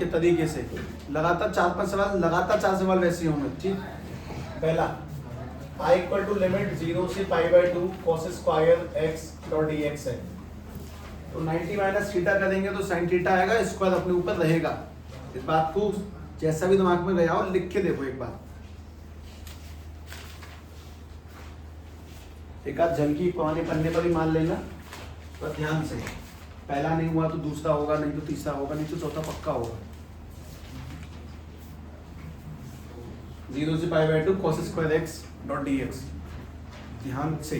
के तरीके से लगातार 4-5 सवाल, लगातार 4 सवाल वैसे होंगे। ठीक, पहला i इक्वल टू लिमिट 0 से π/2 cos square x dot dx है, तो 90 माइनस थीटा करेंगे तो sin थीटा आएगा, स्क्वायर अपने ऊपर रहेगा। इस बात को जैसा भी दिमाग में गया हो लिख के देखो एक बार, एक आध झलकी पुराने पन्ने पर ही मान लेना, पर ध्यान से। पहला नहीं हुआ तो दूसरा होगा, नहीं तो तीसरा होगा, नहीं तो चौथा पक्का होगा। 0 से π/2 cos square x dot dx, ध्यान से।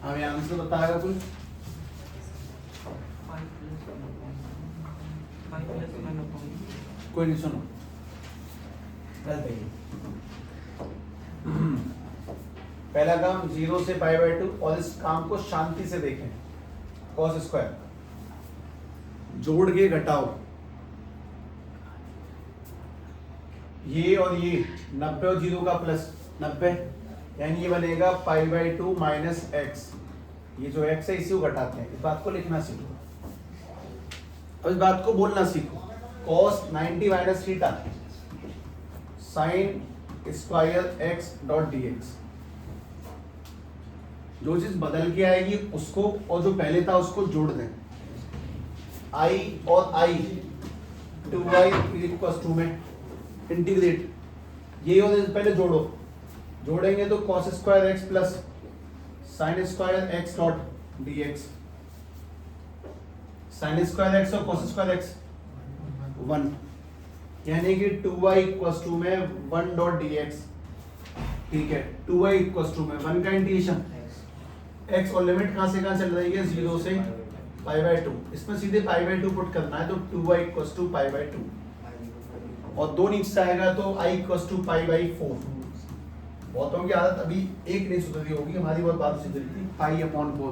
हमें आंसर बताएगा कोई? कोई नहीं, सुनो पहला काम 0 से π/2, और इस काम को शांति से देखें। cos स्क्वायर जोड़ के घटाओ, ये और ये 90 और 0 का प्लस 90, यानी ये बनेगा π/2 माइनस x। ये जो x है इसी को घटाते हैं। इस बात को लिखना सीखो, अब इस बात को बोलना सीखो। cos 90 minus theta sin square x dot dx। जो चीज बदल के आएगी उसको, और जो पहले था उसको जोड़ दें। i और i 2i इक्वल टू में इंटीग्रेट, ये और पहले जोड़ो, जोड़ेंगे तो cos square x plus sin square x dot dx। sin square x और cos स्क्वायर x 1, यानी कि 2y इक्वल टू में 1 डॉट dx। ठीक है, 2y इक्वल टू में 1 का इंटीग्रेशन x, और लिमिट कहां से कहां चल रही है? 0 से π/2। इसमें सीधे π/2 पुट करना है, तो 2y इक्वल टू π/2, और 2 नीचे आएगा तो i इक्वल टू π/4। बहुतों की आदत अभी एक नहीं सुधरी होगी, हमारी बहुत बात सुधरी थी। π/4, π/4,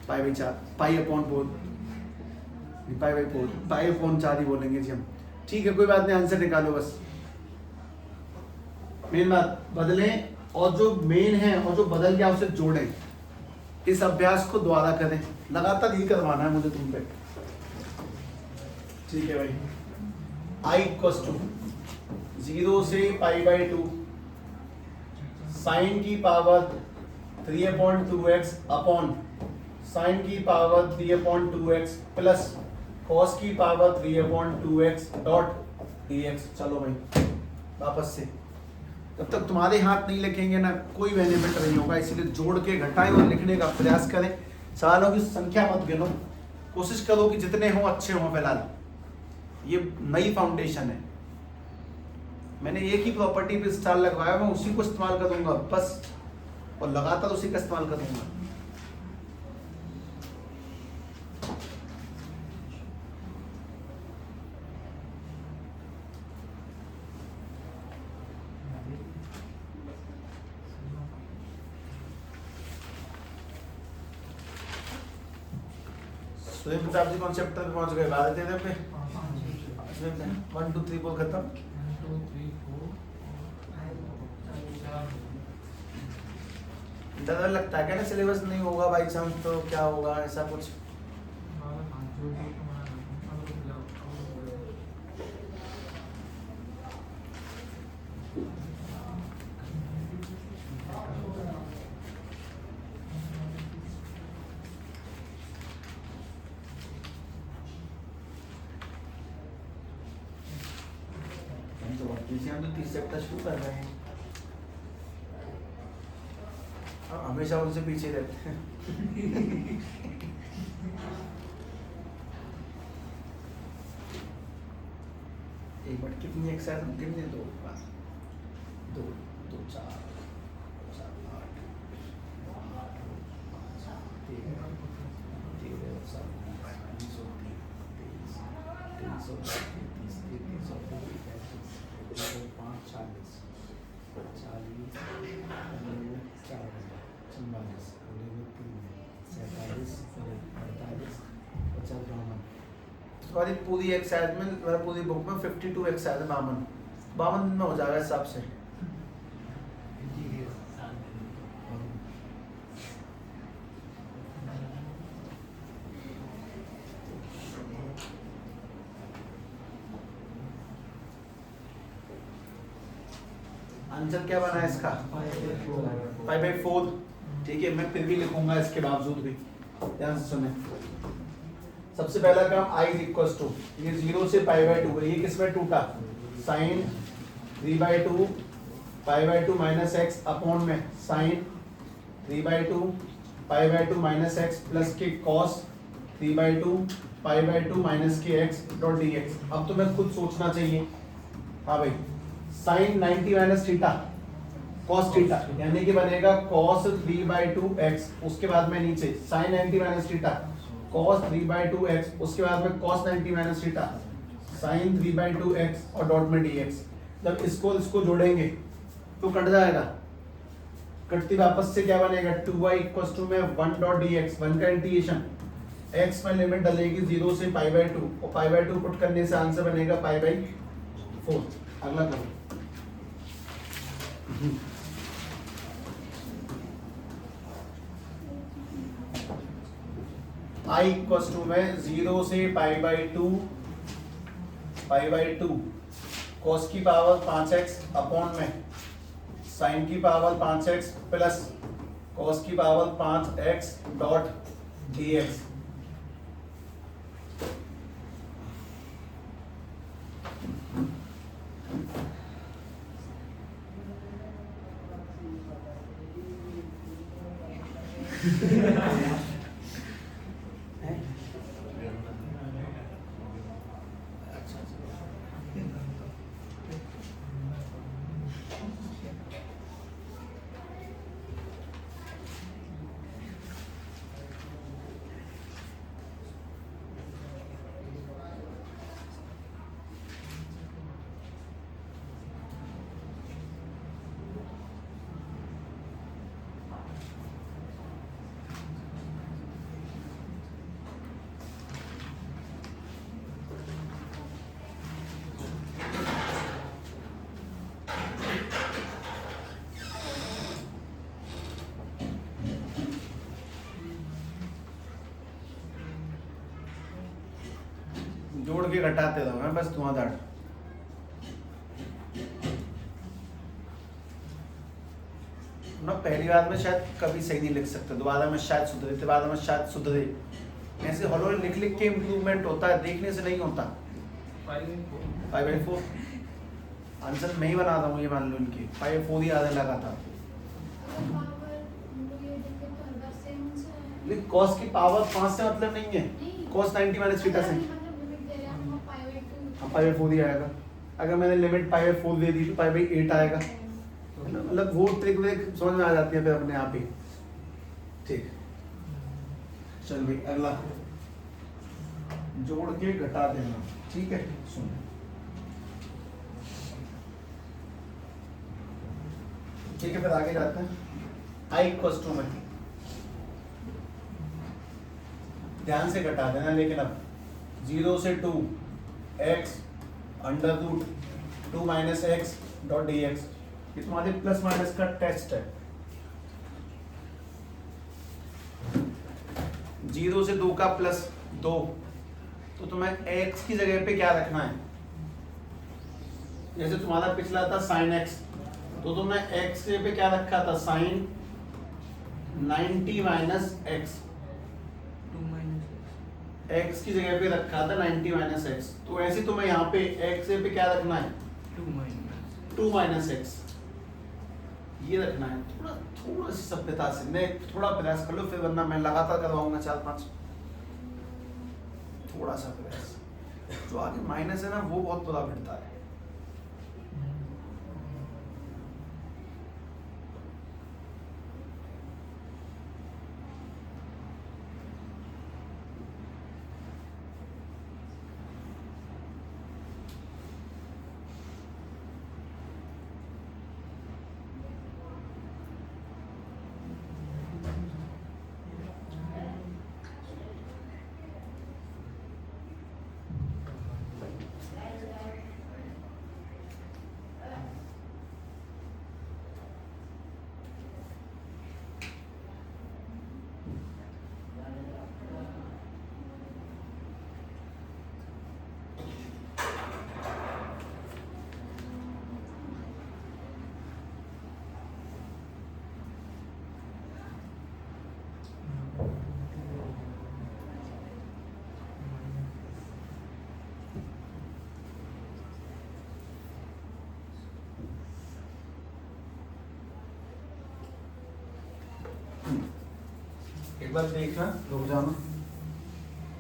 π/4, π/4, π/4 ही बोलेंगे जी हम। ठीक है, कोई बात नहीं, आंसर निकालो बस। मेन बात बदलें, और जो मेन है और जो बदल गया उसे जोड़ें। इस अभ्यास को दोबारा करें, लगातार ही करवाना है मुझे तुम पे। ठीक है भाई, i इक्वल टू 0 से π/2 साइन की पावर 3/2x अपॉन साइन की पावर 3/2x प्लस कॉस की पावर 3/2x डॉट dx। चलो भाई वापस से, जब तक तुम्हारे हाथ नहीं लिखेंगे ना कोई बेनिफिट नहीं होगा, इसीलिए जोड़ के घटाएं और लिखने का प्रयास करें। सवालों की संख्या मत गिनो, कोशिश करो कि जितने हों अच्छे हों। फिलहाल ये नई फाउंडेशन है, मैंने एक ही प्रॉपर्टी पे स्टार लगवाया, मैं उसी को इस्तेमाल करूंगा बस, और लगातार उसी का इस्तेमाल करूंगा। सुरेश प्रताप जी कौन चैप्टर पे पहुंच गए? 12 पे 1 2 3 बोल खत्म। 1 2 3 4 डर लगता है क्या ना सिलेबस नहीं होगा बाई चांस तो क्या होगा ऐसा कुछ? हम तो 30 चैप्टर शुरू कर रहे हैं। हमेशा उनसे पीछे रहते हैं। एक मिनट कितनी एक्सरसाइज कितने दो बस 2 2 4 7 8 पूरी एक्सरसाइज में मेरा पूरी बुक में 52 एक्सरसाइज है। 52 दिन में हो जाएगा हिसाब से। आंसर क्या बना है इसका? 5/4। ठीक है, मैं फिर भी लिखूंगा इसके बावजूद भी। ध्यान से सुने। सबसे पहला काम I इज इक्वल टू ये 0 से π/2 है। ये किसमें टूटा? साइन 3/2 π/2 माइनस एक्स अपॉन में साइन 3/2 π/2 माइनस एक्स प्लस के कॉस 3/2 π/2 माइनस के एक्स डॉट डी एक्स। अब तो मैं खुद सोचना चाहिए। हाँ भाई, sine 90 minus theta cos theta यानी कि बनेगा कॉस 3/2 एक्स। उसके बाद में नीचे sine 90 minus theta cos 3/2 x, उसके बाद में cos 90 minus theta sin 3/2 x और डॉट में dx। जब इसको जोड़ेंगे तो कट जाएगा। कटती वापस से क्या बनेगा? 2y इक्वल्स टू में 1 डॉट dx, 1 का इंटीग्रेशन x में लिमिट डलेगी 0 से π/2 और π/2 पुट करने से आंसर बनेगा π/4। अगला करो। I इक्वल्स टू में 0 से π/2 cos की पावर 5x अपॉन में sin की पावर 5x प्लस cos की पावर 5x डॉट dx। जोड़ के घटाते रहो मैं बस धुआंधार। ना पहली बार में शायद कभी सही नहीं लिख सकते, दोबारा में शायद सुधरे, दोबारा में शायद सुधरे। ऐसे हौले लिख लिख के इम्प्रूवमेंट होता है, देखने से नहीं होता। 5/4 आंसर मैं ही बना रहा हूँ, ये मान लो इनकी 5/4 ही आधा लगा था। लेकिन cos की पावर 5 से मतलब नहीं है, cos 90 माइनस थीटा से हम 5/4 ही आएगा। अगर मैंने लिमिट 5/4 दे दी तो 5/8 आएगा। मतलब वो ट्रिक समझ में आ जाती है फिर अपने आप ही। ठीक, चल भाई अगला जोड़ के घटा देना। ठीक है, सुन ठीक है, फिर आगे जाते हैं। I इक्वल्स टू में ध्यान से घटा देना, लेकिन अब 0 से 2 x under root 2 minus x dot d x. ये तुम्हारे प्लस माइनस का टेस्ट है। 0 से 2 का प्लस 2, तो तुम्हें x की जगह पे क्या रखना है? जैसे तुम्हारा पिछला था sin x, तो तुमने x के पे क्या रखा था? sin 90 minus x. 2 minus x की जगह पे रखा था 90 माइनस एक्स, तो ऐसे तुम्हें यहाँ पे x पे क्या रखना है? 2 minus 2 माइनस एक्स, ये रखना है। थोड़ा थोड़ा सी सभ्यता से मैं थोड़ा प्रयास कर लो, फिर वरना मैं लगातार करवाऊंगा 4-5। थोड़ा सा प्रयास, जो आगे माइनस है ना वो बहुत बुरा भिड़ता है। एक बार देखना, रुक जाना।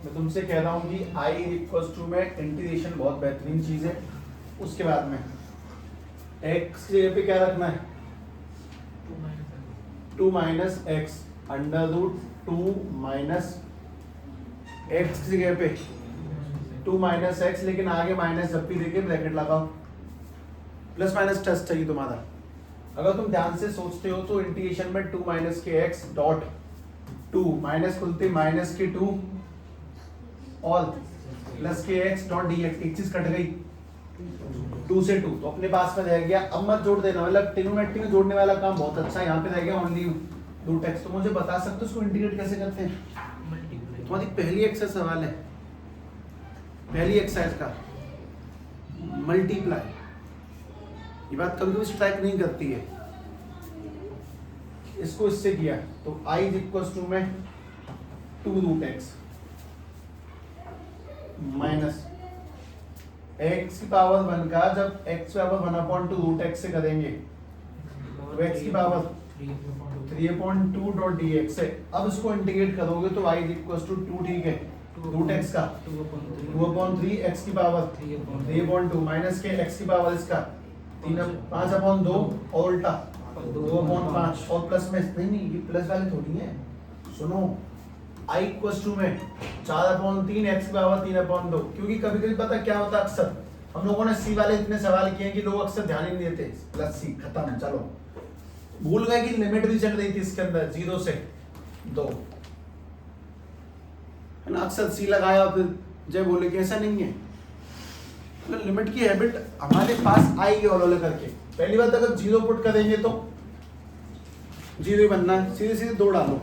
मैं तुमसे कह रहा हूँ कि i इक्वल्स टू में इंटीग्रेशन बहुत बेहतरीन चीज है। उसके बाद में x की जगह पे क्या रखना है? 2 minus x under root 2 minus x की जगह पे 2 माइनस एक्स, लेकिन आगे माइनस जब भी देखे ब्रैकेट लगाओ। प्लस माइनस टेस्ट चाहिए तुम्हारा। अगर तुम ध्यान से सोचते हो तो इंटीग्रेशन में 2 माइनस के एक्स डॉट 2 माइनस खुलते माइनस के 2 और प्लस के एक्स डॉट डी एक्स, एक चीज कट गई 2 से 2, तो अपने पास में रह गया। अब मत जोड़ देना, मतलब ट्रिग्नोमेट्री में जोड़ने वाला काम बहुत अच्छा है। यहाँ पे रह गया ओनली रूट एक्स। तो मुझे बता सकते हो उसको इंटीग्रेट कैसे करते हैं? multiply तुम्हारी पहली एक्सरसाइज सवाल है, पहली एक्सरसाइज का मल्टीप्लाई। ये बात कभी कभी स्ट्राइक नहीं करती है। इसको इससे किया तो i इक्वल्स टू में 2 रूट एक्स माइनस x की पावर 1 का, जब x पावर 1/2 रूट एक्स से करेंगे तो x की पावर 3/2 डॉट डी एक्स है। अब इसको इंटीग्रेट करोगे तो y इक्वल्स टू 2, ठीक है, रूट एक्स का 2/3 x की पावर 3/2 माइनस के x की पावर इसका 5/2 और उल्टा 2/5 और प्लस में नहीं, ये प्लस वाले थोड़ी है। सुनो, i इक्वल्स टू में 4/3 x की पावर 3/2, क्योंकि कभी कभी पता क्या होता है, अक्सर हम लोगों ने सी वाले इतने सवाल किए कि लोग अक्सर ध्यान ही नहीं देते। प्लस सी खत्म, चलो भूल गए कि लिमिट भी चल रही थी इसके अंदर 0 से 2 है ना। अक्सर सी लगाया फिर जय बोले कि ऐसा नहीं है। तो लिमिट की हैबिट हमारे पास आएगी ओलोले करके। पहली बात, अगर 0 पुट करेंगे तो 0 ही बनना है, सीधे सीधे 2 डालो।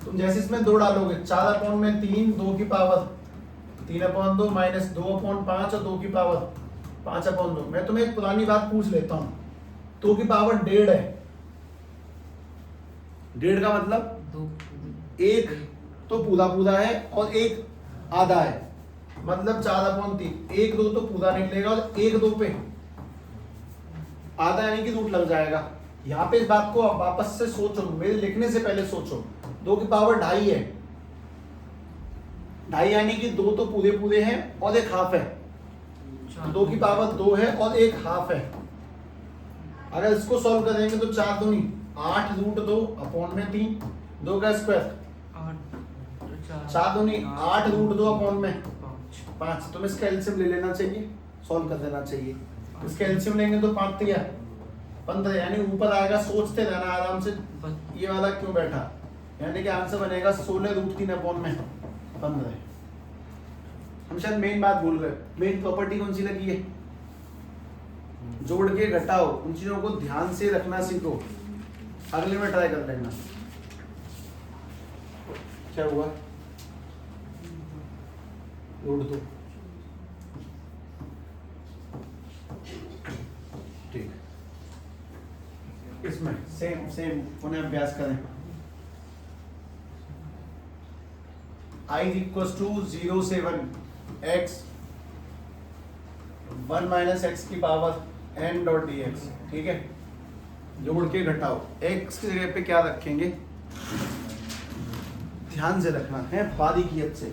तुम जैसे इसमें 2 डालोगे 4/3 2 की पावर 3/2 माइनस 2/5 और 2 की पावर 5/2। मैं तुम्हें एक पुरानी बात पूछ लेता हूँ, 2 की पावर 1.5 है। 1.5 का मतलब एक तो पूरा पूरा है और एक आधा है, मतलब 4/3। 1 2 तो पूरा निकलेगा और 1 2 पे आधा यानी कि रूट लग जाएगा। यहाँ पे इस बात को वापस से सोचो, मेरे लिखने से पहले सोचो। 2 की पावर 2.5 है, 2.5 यानी कि 2 तो पूरे पूरे हैं और एक हाफ है। 2 की पावर 2 है और एक हाफ है। अगर इसको सॉल्व करेंगे तो 4 दूनी 8 रूट 2 अपॉन में 3, 2 का स्क्वायर 4 दूनी 8 रूट 2 अपॉन में 5। तुम इसका एलसीएम ले लेना चाहिए, सॉल्व कर देना चाहिए। इसका एलसीएम लेंगे तो 5 3 15, यानी ऊपर आएगा। सोचते रहना आराम से, ये वाला क्यों बैठा, यानी कि आंसर बनेगा 16 रूट 3 अपॉन में 15। हम शायद मेन बात भूल गए। मेन प्रॉपर्टी कौन सी लगी है? जोड़ के घटाओ, उन चीजों को ध्यान से रखना सीखो। अगले में ट्राई कर लेना। क्या हुआ? जोड़ दो। ठीक, इसमें सेम सेम पुनः अभ्यास करें। I इक्वल टू 0 से 1 x 1 माइनस एक्स की power n dot d x. ठीक है, जोड़ के घटाओ। x की जगह पे क्या रखेंगे, ध्यान से रखना है, बारीकियत से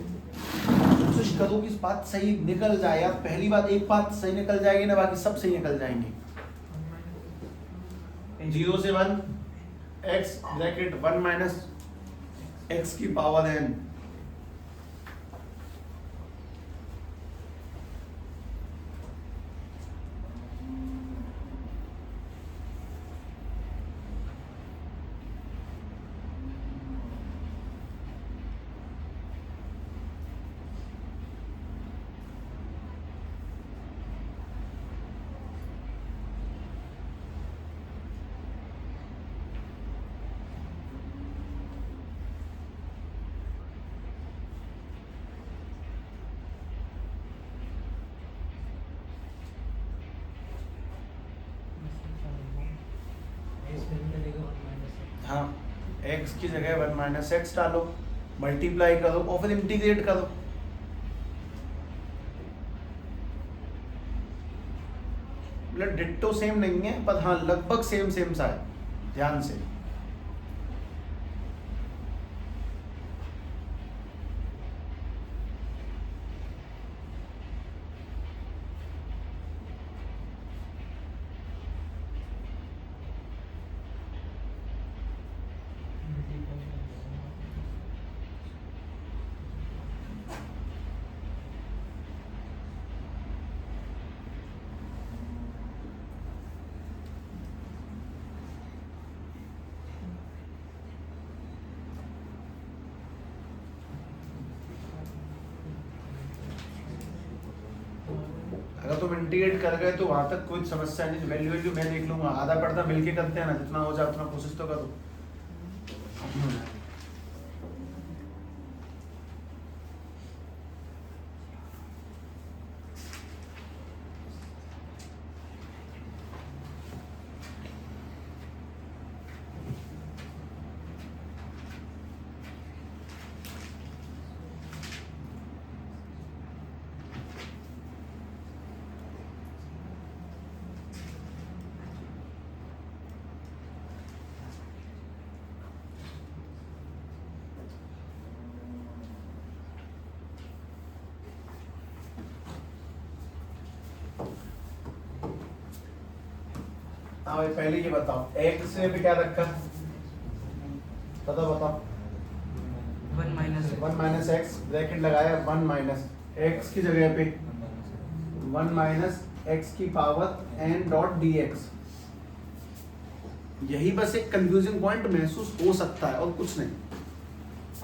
कोशिश करो कि इस बात सही निकल जाए यार। पहली बात एक बात सही निकल जाएगी ना, बाकी सब सही निकल जाएंगे। 0 से 1 x ब्रैकेट 1 माइनस एक्स की पावर n। हाँ, x की जगह 1 माइनस एक्स डालो, मल्टीप्लाई करो और फिर इंटीग्रेट करो। मतलब डिट्टो सेम नहीं है, पर हाँ लगभग सेम सेम सा है, ध्यान से। अगर तुम इंटीग्रेट कर गए तो वहां तक कोई समस्या नहीं, वैल्यू वैल्यू मैं देख लूंगा। आधा पड़ता मिलके करते हैं ना, जितना हो जाए उतना कोशिश तो करो। हाँ भाई, पहले ये बताओ x से भी क्या रखा, बताओ बताओ। 1 माइनस एक्स ब्रैकेट लगाया, 1 माइनस एक्स की जगह पे 1 माइनस एक्स की power n dot d x. यही बस एक कंफ्यूजिंग पॉइंट महसूस हो सकता है और कुछ नहीं।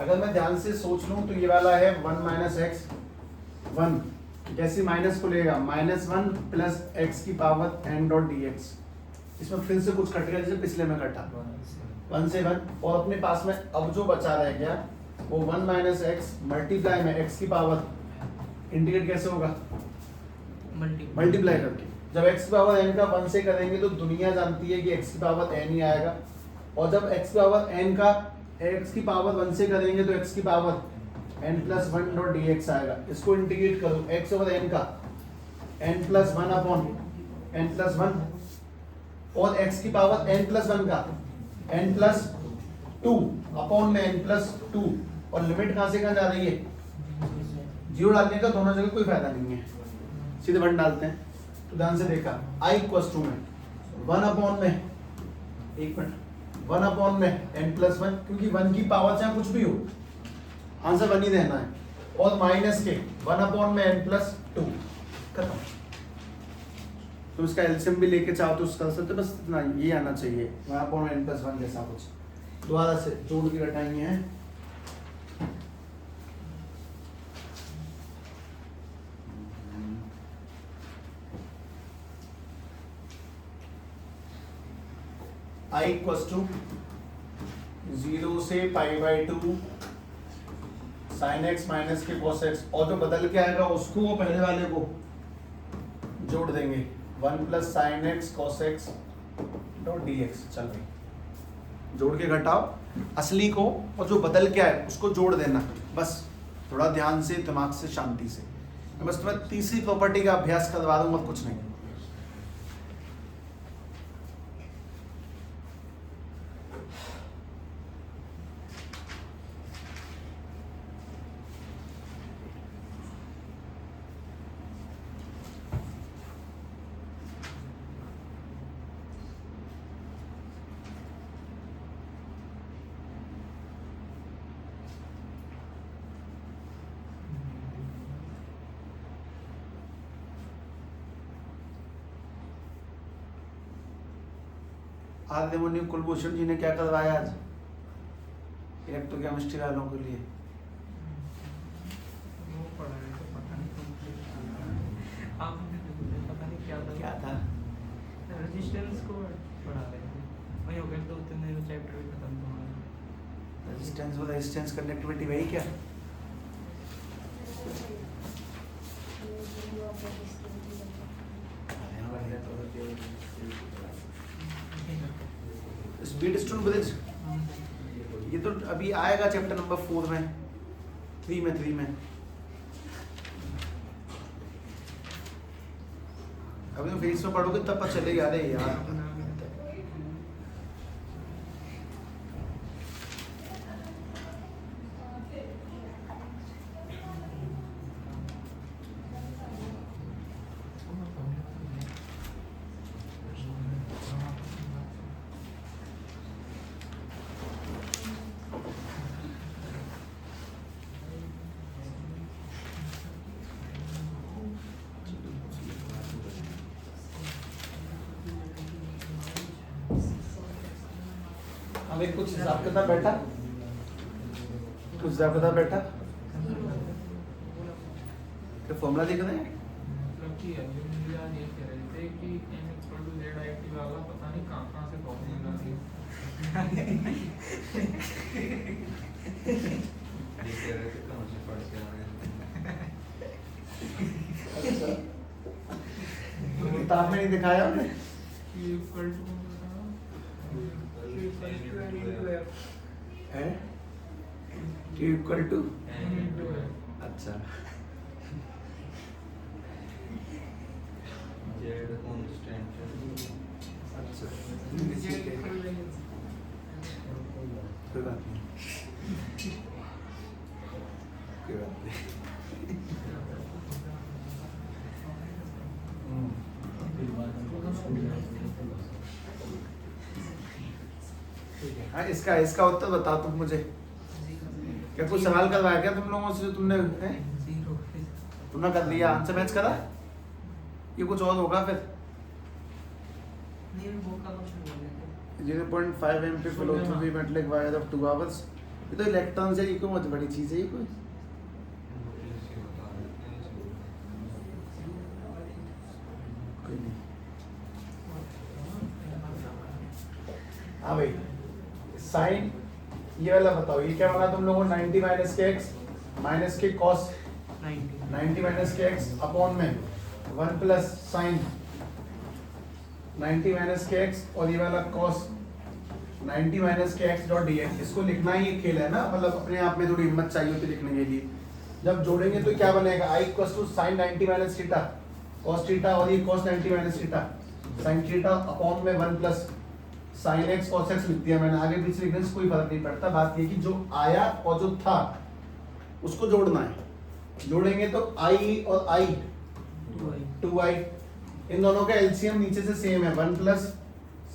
अगर मैं ध्यान से सोच लूं तो ये वाला है 1 माइनस एक्स 1, जैसे माइनस को लेगा -1 प्लस एक्स की power n dot d x. इसमें फिर से कुछ कट गया जैसे पिछले में कटा, 1 से 1, और अपने पास में अब जो बचा रह गया वो 1 माइनस एक्स मल्टीप्लाई में एक्स की पावर, इंटीग्रेट कैसे होगा, मल्टीप्लाई करके। जब x की पावर n का 1 से करेंगे तो दुनिया जानती है कि x की पावर n ही आएगा, और जब x की पावर n का x की पावर 1 से करेंगे तो x की power n plus 1 dot d x आएगा। इसको इंटीग्रेट करो, x ओवर n का n plus 1 upon n plus 1, और x की पावर n प्लस 1 का n प्लस 2 अपॉन में n प्लस 2, और लिमिट कहाँ से कहाँ जा रही है, 0 डालने का दोनों जगह कोई फायदा नहीं है, सीधे 1 डालते हैं। तो ध्यान से देखा, i इक्वल टू में 1 अपॉन में, एक मिनट, 1 अपॉन में n प्लस 1, क्योंकि 1 की पावर चाहे कुछ भी हो आंसर 1 ही रहना है, और माइनस के 1 अपॉन में n प्लस 2, खत्म। तो इसका एलसीएम भी लेके चाहो तो कर सकते, बस इतना ये आना चाहिए, 1 अपॉन n प्लस 1 जैसा कुछ। दोबारा से जोड़ के घटाएंगे हैं, आई इक्वस टू 0 से π/2 साइन एक्स माइनस के कॉस एक्स, और जो बदल के आएगा उसको वो पहले वाले को जोड़ देंगे 1 plus sine x cos x dot d x. चल भाई जोड़ के घटाओ असली को और जो बदल के आए उसको जोड़ देना, बस थोड़ा ध्यान से दिमाग से शांति से। मैं बस तुम्हें तीसरी प्रॉपर्टी का अभ्यास करवा दूंगा, कुछ नहीं। आदिमुनि कुलभूषण जी ने क्या करवाया आज इलेक्ट्रोकेमिस्ट्री वालों के लिए? वो पढ़ा है तो पता नहीं आपने पता नहीं क्या था रेजिस्टेंस को पढ़ा रहे थे, वही हो गया 2-3 दिन चैप्टर भी खत्म हुआ। रेजिस्टेंस और रेजिस्टेंस कंडक्टिविटी वही क्या? स्पीड स्टोन ब्रिज ये तो अभी आएगा चैप्टर नंबर 4 में, 3 में। अभी तो फेस में पढ़ोगे तब पता चलेगा। अरे यार हमें कुछ हिसाब किताब बैठा, कुछ हिसाब किताब बैठा तो फॉर्मूला लिख रहे हैं। कि अल्यूमिनिया ये कह रहे थे कि n equal to z I T वाला पता नहीं कहाँ से फॉर्मूला दिया। ये कह रहे थे कहाँ से पढ़ के आ रहे अच्छा तो किताब में नहीं दिखाया हमने। कि इक्वल टू है Q इक्वल टू हैं। अच्छा जेड कांस्टेंट अच्छा कोई बात नहीं, कोई बात नहीं। हाँ इसका उत्तर बता तुम मुझे। क्या कुछ सवाल करवाया क्या तुम लोगों से जो तुमने तुमने कर दिया आंसर मैच करा? ये कुछ और होगा फिर। 0.5 MP flow through the metallic wire of 2 hours. ये तो इलेक्ट्रॉन से ये कोई बहुत बड़ी चीज है ये कोई। कोई नहीं। हाँ भाई साइन ये वाला बताओ, ये क्या बना तुम लोगों को? 90 माइनस के एक्स माइनस के कॉस 90 माइनस के एक्स अपॉन में 1 प्लस साइन 90 माइनस के एक्स और ये वाला कॉस 90 माइनस के एक्स डॉट डी एक्स। इसको लिखना ही एक खेल है ना, मतलब अपने आप में थोड़ी हिम्मत चाहिए होती लिखने के लिए। जब जोड़ेंगे तो क्या बनेगा? I equal to sine 90 minus theta cos theta और ये cos 90 minus theta sine theta upon में 1 plus sine x cos x लिख दिया मैंने। आगे पीछे लिखने से कोई फर्क नहीं पड़ता। बात ये कि जो आया और जो था उसको जोड़ना है। जोड़ेंगे तो आई और आई 2i, इन दोनों का एलसीएम नीचे से सेम है 1 प्लस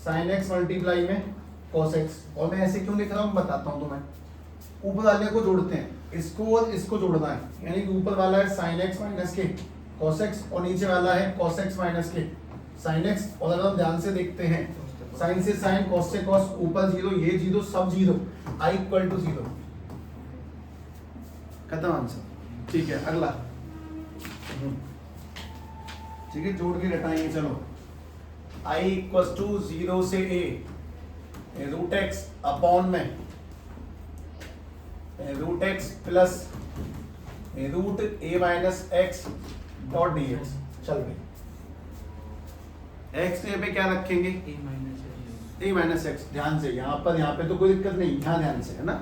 साइन एक्स मल्टीप्लाई में कॉस एक्स। और मैं ऐसे क्यों लिख रहा हूँ बताता हूँ तुम्हें। ऊपर वाले को जोड़ते हैं, इसको और इसको जोड़ना है, यानी कि ऊपर वाला है साइन एक्स माइनस के कॉस एक्स और नीचे वाला है कॉस एक्स माइनस के साइन एक्स। और अगर हम ध्यान से देखते हैं साइन से साइन कॉस से कॉस ऊपर 0 ये 0 सब 0 आई इक्वल टू 0 खत्म आंसर। ठीक है अगला। ठीक है जोड़ के घटाएंगे। चलो आई इक्वल टू 0 से a रूट एक्स अपॉन में root x plus root a minus x dot d x. चल भाई एक्स पे क्या रखेंगे a minus a minus x. ध्यान से यहाँ पे तो कोई दिक्कत नहीं, यहाँ ध्यान से है ना।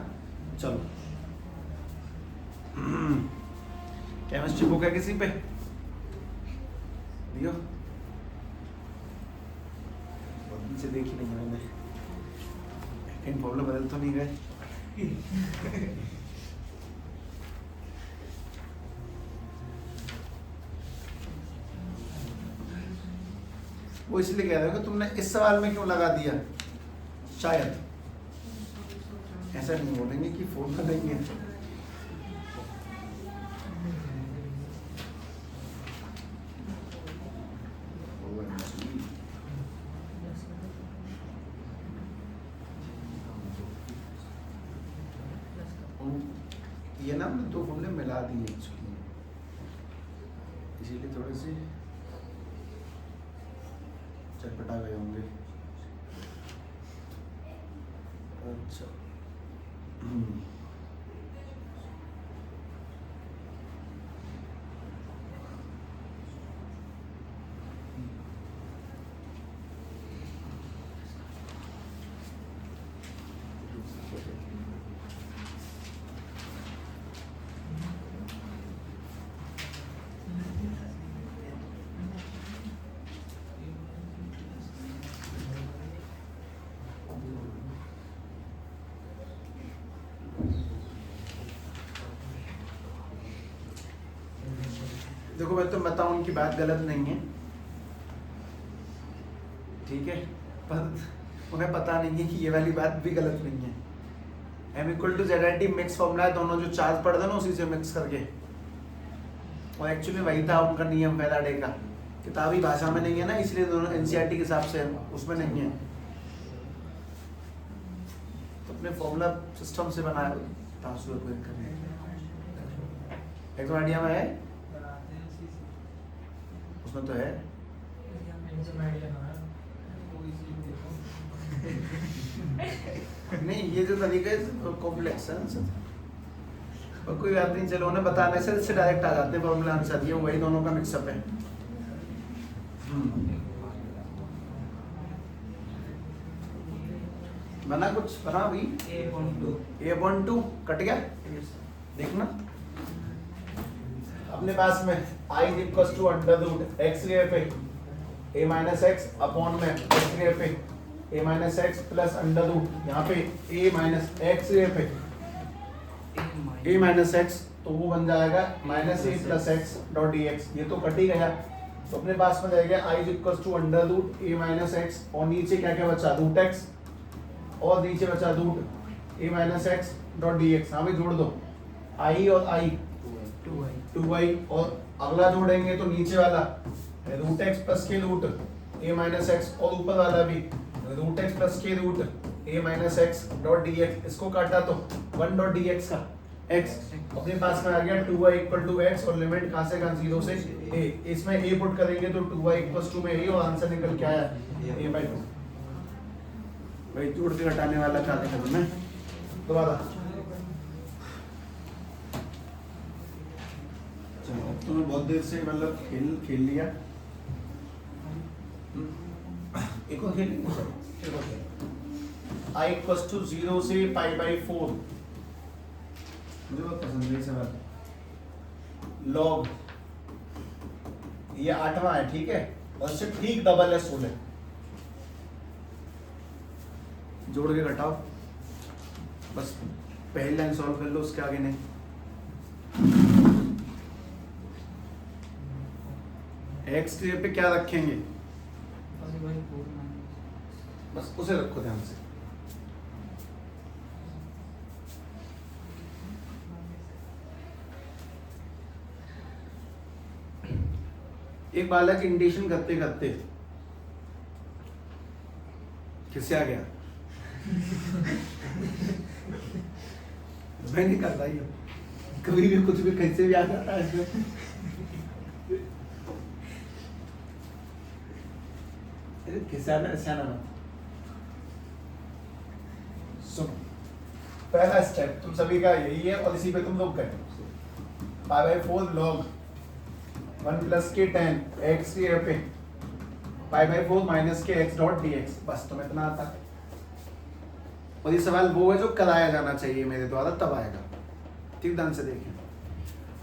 चलो केमिस्ट्री बुक है किसी पे दियो, बहुत दिन से देखी नहीं है मैंने, इन प्रॉब्लम बदल तो नहीं गए। वो इसलिए कह रहे हो कि तुमने इस सवाल में क्यों लगा दिया, शायद ऐसा नहीं बोलेंगे कि फोन कर देंगे। ये ना हमने दो फॉर्मूले मिला दिए एक्चुअली, इसीलिए थोड़े से चटपटा गए होंगे। अच्छा देखो मैं तो बताऊं उनकी बात गलत नहीं है, ठीक है, पर उन्हें पता नहीं है कि ये वाली बात भी गलत नहीं है। m equal to z mix formula है, दोनों जो चार्ज पढ़ दो ना उसी से मिक्स करके, और एक्चुअली वही था उनका नियम फैराडे का। किताबी भाषा में नहीं है ना, इसलिए दोनों एनसीईआरटी के हिसाब से उसमें नहीं है, तो अपने फॉर्मूला सिस्टम से बनाया एकदम आइडिया में है, उसमें तो है। नहीं ये जो तरीका है कॉम्प्लेक्स है आंसर, और कोई बात नहीं, चलो उन्हें बताने से इससे डायरेक्ट आ जाते हैं फॉर्मूला आंसर, ये वही दोनों का मिक्सअप है। बना कुछ बना अभी a/2 कट गया, देखना अपने पास में I equals to under root x square पे a माइनस एक्स अपॉन में एक्स स्क्वायर पे a minus x plus under root यहाँ पे a माइनस एक्स स्क्वायर पे a माइनस एक्स, तो वो बन जाएगा minus a plus x dot d x. ये तो कट ही गया, तो अपने पास में जाएगा I equals to under root a minus x, और नीचे क्या क्या बचा रूट एक्स, और नीचे बचा root a minus x dot d x. हाँ भाई जोड़ दो I और I 2y, और अगला जोड़ेंगे तो नीचे वाला रूट एक्स प्लस के रूट a माइनस एक्स, और ऊपर वाला भी रूट एक्स प्लस के root a minus x dot d x. इसको काटा तो 1 डॉट डी एक्स का x अपने पास में आ गया 2y इक्वल टू x, और लिमिट कहाँ से कहाँ 0 से a। इसमें a पुट करेंगे तो 2y इक्वल टू में a, और आंसर निकल के आया a/2। भाई जोड़ के घटाने वाला क्या देखा तुमने दोबारा। चलो अब तुम्हें बहुत देर से मतलब खेल लिया, एक और खेल I इक्वल्स टू 0 से π/4, मुझे बहुत पसंद है सवाल। लॉग ये 8वां है, ठीक है, और इससे ठीक डबल है 16। जोड़ के घटाओ, बस पहली लाइन सॉल्व कर लो, उसके आगे नहीं। एक्स के पे क्या रखेंगे, बस उसे रखो ध्यान से। एक बालक इंडिकेशन करते करते किससे आ गया मैं नहीं करता ये, कभी भी कुछ भी कैसे भी आ जाता है इसमें। किसान पहला स्टेप तुम सभी का यही है और इसी पे तुम लोग करें। 5/4 log 1 प्लस के 10 x के पे 5/4 माइनस के x डॉट dx, बस तुम्हें इतना आता है। और ये सवाल वो है जो कराया जाना चाहिए मेरे द्वारा, तब आएगा। ठीक ढंग से देखें।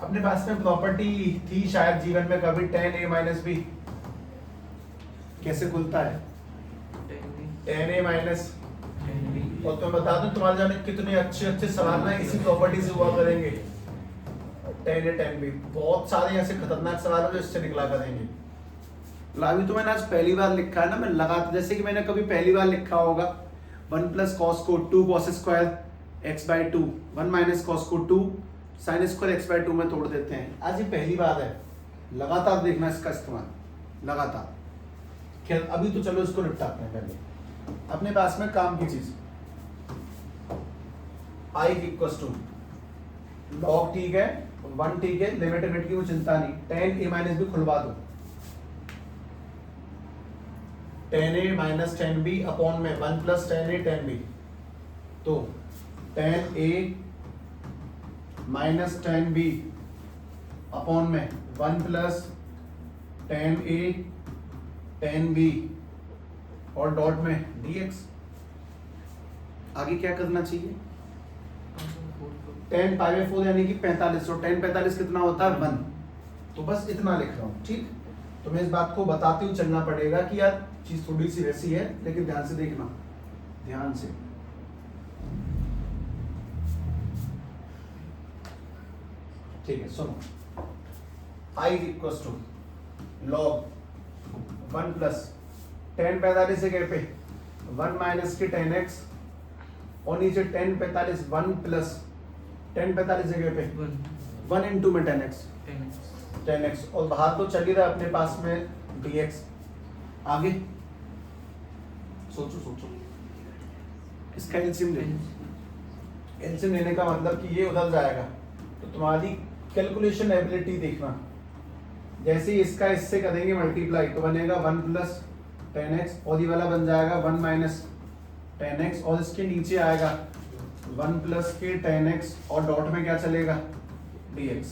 अपने पास में प्रॉपर्टी थी शायद जीवन में कभी, tan a माइनस बी कैसे खुलता है? tan a माइनस, और तो मैं बता दूं तुम्हारे जाने कितने अच्छे अच्छे सवाल ना इसी प्रॉपर्टी से हुआ करेंगे। tan a tan b, बहुत सारे ऐसे खतरनाक सवाल हैं जो इससे निकला करेंगे। अभी तो मैंने आज पहली बार लिखा है ना, मैं लगा जैसे कि मैंने कभी पहली बार लिखा होगा 1 प्लस कॉस को 2 cos square x/2, 1 minus cos को 2 साइन स्क्वायर x/2 में तोड़ देते हैं। आज ये पहली बार है, लगातार देखना इसका इस्तेमाल, लगातार। खैर अभी तो चलो इसको निपटाते हैं। पहले अपने पास में काम की चीज i इक्वल्स टू log, ठीक है, 1 ठीक है, लिमिट की वो चिंता नहीं। tan a माइनस बी खुलवा दो, tan a minus tan b upon में 1 plus tan a tan b, तो tan a minus tan b upon में 1 plus tan a tan b और डॉट में dx। आगे क्या करना चाहिए? tan π/4 यानी कि 45, तो tan 45 कितना होता है? 1। तो बस इतना लिख रहा हूँ, ठीक। तो मैं इस बात को बताते हुए चलना पड़ेगा कि यार चीज थोड़ी सी वैसी है, लेकिन ध्यान से देखना, ध्यान से। ठीक है, सुनो। i equals to log 1 plus tan 45 से गए पे 1 माइनस के tan x, और नीचे tan 45 1 प्लस tan 45 से गए पे 1 इंटू में tan x, और बाहर तो चल ही रहा अपने पास में dx। आगे सोचो, इसका एलसीएम ले। एलसीएम लेने का मतलब कि ये उधर जाएगा, तो तुम्हारी कैलकुलेशन एबिलिटी देखना। जैसे ही इसका इससे करेंगे मल्टीप्लाई, तो बनेगा 1 प्लस tan x, और ये वाला बन जाएगा 1 माइनस tan x, और इसके नीचे आएगा 1 प्लस के tan x, और डॉट में क्या चलेगा? dx।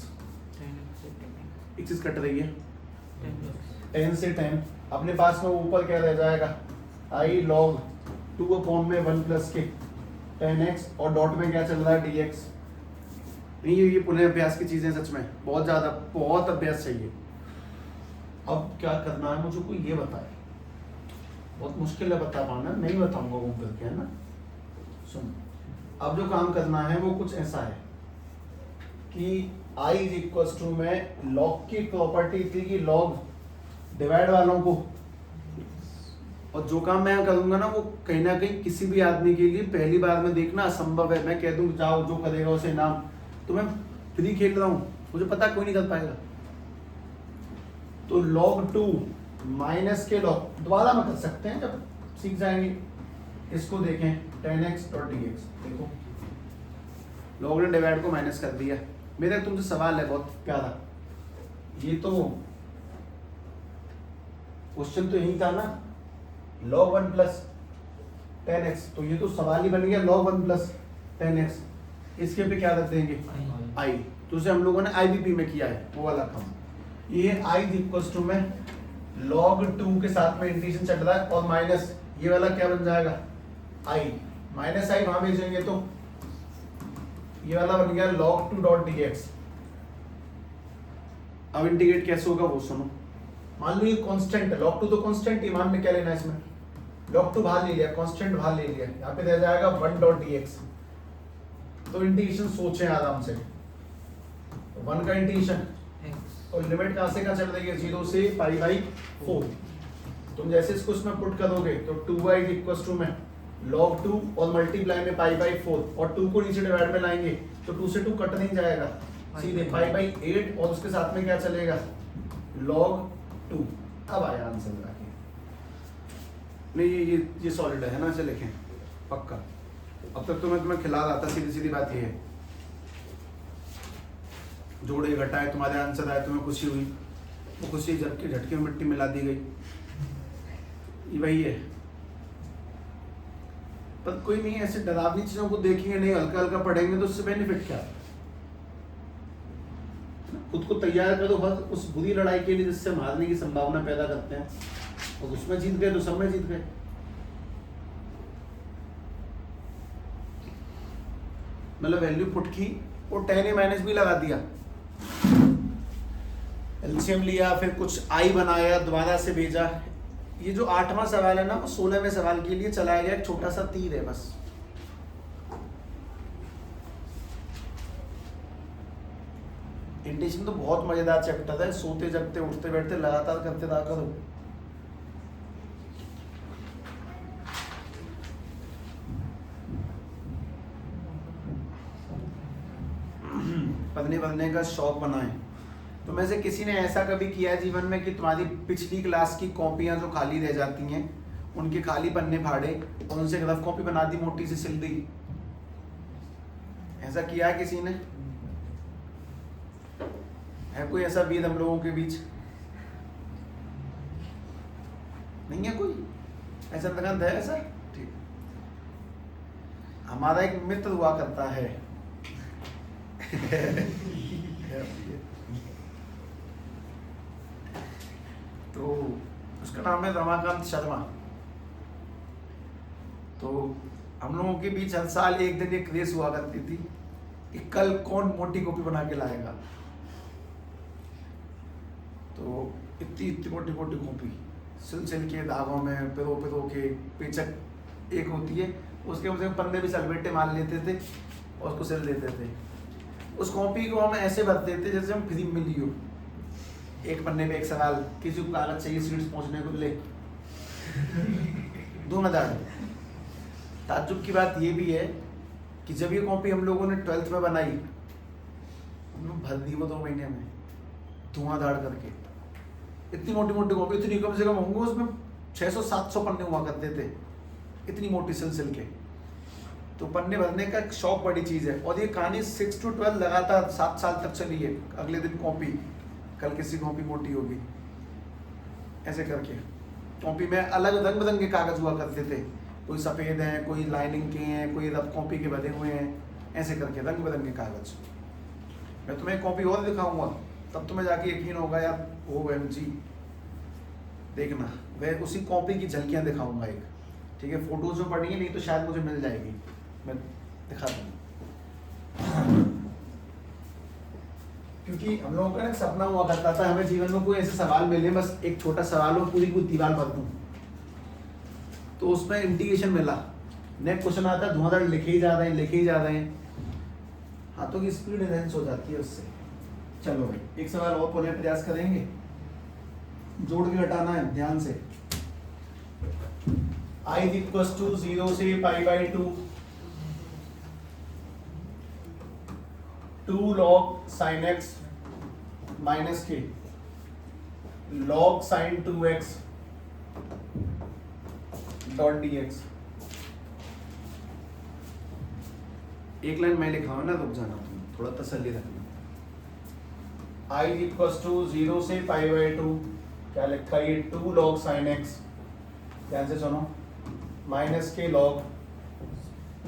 एक चीज कट रही है, tan से tan, अपने पास में ऊपर क्या रह जाएगा? i log 2 अपॉन में 1 प्लस के tan x, और डॉट में क्या चल रहा है? dx। नहीं, ये पुनः अभ्यास की चीजें सच में बहुत अभ्यास चाहिए। अब क्या करना है मुझे कोई ये बताए, बहुत मुश्किल है बता पाना, नहीं बताऊंगा वो करके, है ना। सुन, अब जो काम करना है वो कुछ ऐसा है कि i इक्वल्स टू में log की प्रॉपर्टी थी कि log डिवाइड वालों को, और जो काम मैं करूंगा ना वो कहीं ना कहीं किसी भी आदमी के लिए पहली बार में देखना असंभव है। मैं कह दूं जाओ जो करेगा उसे नाम, तो मैं फ्री खेल रहा हूँ, मुझे पता कोई नहीं कर पाएगा। तो log 2 माइनस के log, दोबारा में कर सकते हैं जब सीख जाएंगे। इसको देखें tan x डॉट dx, देखो log ने डिवाइड को माइनस कर दिया। मेरा तुमसे सवाल है बहुत प्यारा, ये तो क्वेश्चन तो यही था ना, log 1 प्लस tan x, तो ये तो सवाल ही बन गया log 1 प्लस tan x। इसके पे क्या रख देंगे? i, तो उसे हम लोगों ने IBP में किया है वो वाला काम। ये i इक्वल्स टू में log 2 के साथ में इंटीग्रेशन चल रहा है, और माइनस ये वाला क्या बन जाएगा? i, माइनस i वहां भेजेंगे तो ये वाला बन गया log 2 डॉट dx। अब इंटीग्रेट कैसे होगा वो सुनो। मान लो ये कांस्टेंट है, log 2 तो कांस्टेंट ही, मान में क्या लेना है इसमें? log 2 बाहर ले लिया, कांस्टेंट बाहर ले लिया, यहाँ पे रह जाएगा 1 डॉट dx। तो इंटीग्रेशन सोचें आराम से, 1 का इंटीग्रेशन, और लिमिट कहां से कहां चल रही है? 0 से π/4। तुम जैसे इसको इसमें पुट करोगे तो 2y इक्वल्स टू में log 2 और मल्टीप्लाई में π/4, और 2 को नीचे डिवाइड में लाएंगे तो 2 से 2 कट नहीं जाएगा, सीधे π/8, और उसके साथ में क्या चलेगा? log 2। अब आया आंसर लगा के। नहीं ये सॉलिड है ना, इसे लिखें पक्का। अब तक तो मैं तुम्हें खिला रहा था, सीधी बात ये है। जोड़े घटाए, तुम्हारे आंसर आए, तुम्हें खुशी हुई, वो खुशी झटके में मिट्टी मिला दी गई, ये वही है। पर कोई नहीं, ऐसे डरावनी चीजों को देखेंगे नहीं, हल्का हल्का पढ़ेंगे तो उससे बेनिफिट क्या है? खुद को तैयार करो बस उस बुरी लड़ाई के लिए जिससे हम हारने की संभावना पैदा करते हैं, और उसमें जीत गए तो सब में जीत गए। मतलब वैल्यू पुट की और 10a माइनस भी लगा दिया, एलसीएम लिया, फिर कुछ आई बनाया, दोबारा से भेजा। ये जो 8वां सवाल है ना, वो 16वें सवाल के लिए चलाया गया एक छोटा सा तीर है बस। इंटीग्रेशन तो बहुत मजेदार चैप्टर है, सोते जगते उठते बैठते लगातार करते रहा करो। पढ़ने पढ़ने का शौक बनाएं। तो में से किसी ने ऐसा कभी किया है जीवन में कि तुम्हारी पिछली क्लास की कॉपियां जो खाली रह जाती हैं, उनके खाली पन्ने फाड़े और उनसे रफ कॉपी बना दी, मोटी सी सिल दी? ऐसा किया है किसी ने? है कोई ऐसा वीर हम लोगों के बीच? नहीं है कोई ऐसा लगन है ऐसा? ठीक। हमारा एक मित्र हुआ करता है तो उसका नाम है रमाकांत शर्मा। तो हम लोगों के बीच हर साल एक दिन एक रेस हुआ करती थी कि कल कौन मोटी कॉपी बना के लाएगा। तो इतनी इतनी मोटी मोटी कॉपी सिल के धागों में पिरो के, पेचक एक होती है, उसके उसमें पन्ने भी सलबेटे मार लेते थे और उसको सिल देते थे। उस कॉपी को हम ऐसे भरते थे जैसे हम फ्री मिली हो। एक पन्ने पे एक सवाल, किसी को कागज चाहिए सीट्स पहुंचने को, ले दो मदार। ताज्जुब की बात ये भी है कि जब ये कॉपी हम लोगों ने 12th में बनाई, हम लोग भर दी वो 2 महीने में धुआंधार करके। इतनी मोटी मोटी कॉपी, इतनी कम से कम होंगे उसमें 600-700 पन्ने हुआ करते थे, इतनी मोटी सिल के। तो पन्ने भरने का एक शौक बड़ी चीज़ है। और ये कहानी 6 to 12 लगातार 7 साल तक चली है। अगले दिन कॉपी, कल किसी कॉपी मोटी होगी, ऐसे करके। कॉपी में अलग रंग बिरंगे कागज हुआ करते थे, कोई सफ़ेद हैं, कोई लाइनिंग के हैं, कोई रफ कॉपी के बने हुए हैं, ऐसे करके रंग बिरंगे कागज। मैं तुम्हें एक कॉपी और दिखाऊंगा, तब तुम्हें जाके यकीन होगा यार OMG। देखना, मैं उसी कॉपी की झलकियाँ दिखाऊंगा एक, ठीक है? फोटोज में पड़ी है, नहीं तो शायद मुझे मिल जाएगी, मैं दिखा दूँगा। क्योंकि हम लोगों का ना सपना हुआ करता था हमें जीवन में कोई ऐसे सवाल मिले, बस एक छोटा सवाल हो, पूरी दीवार भर दूं। तो उसमें इंटीग्रेशन मिला, नेक्स्ट क्वेश्चन आता है, धुआंधार लिखे ही जा रहे हैं, हाथों की स्पीड एनहेंस हो जाती है उससे। चलो भाई, एक सवाल और पढ़ने प्रयास करेंगे, जोड़ के घटाना है ध्यान से। I इक्वल्स टू 0 से π/2 2 log sin x माइनस के log sin 2x dot dx। एक लाइन मैं लिख रहा हूं ना, रुक जाना तुम, थोड़ा तसल्ली रखना। I इक्वल्स टू 0 से π/2 क्या लिखा है, 2 log sin x, ध्यान से सुनो, माइनस के log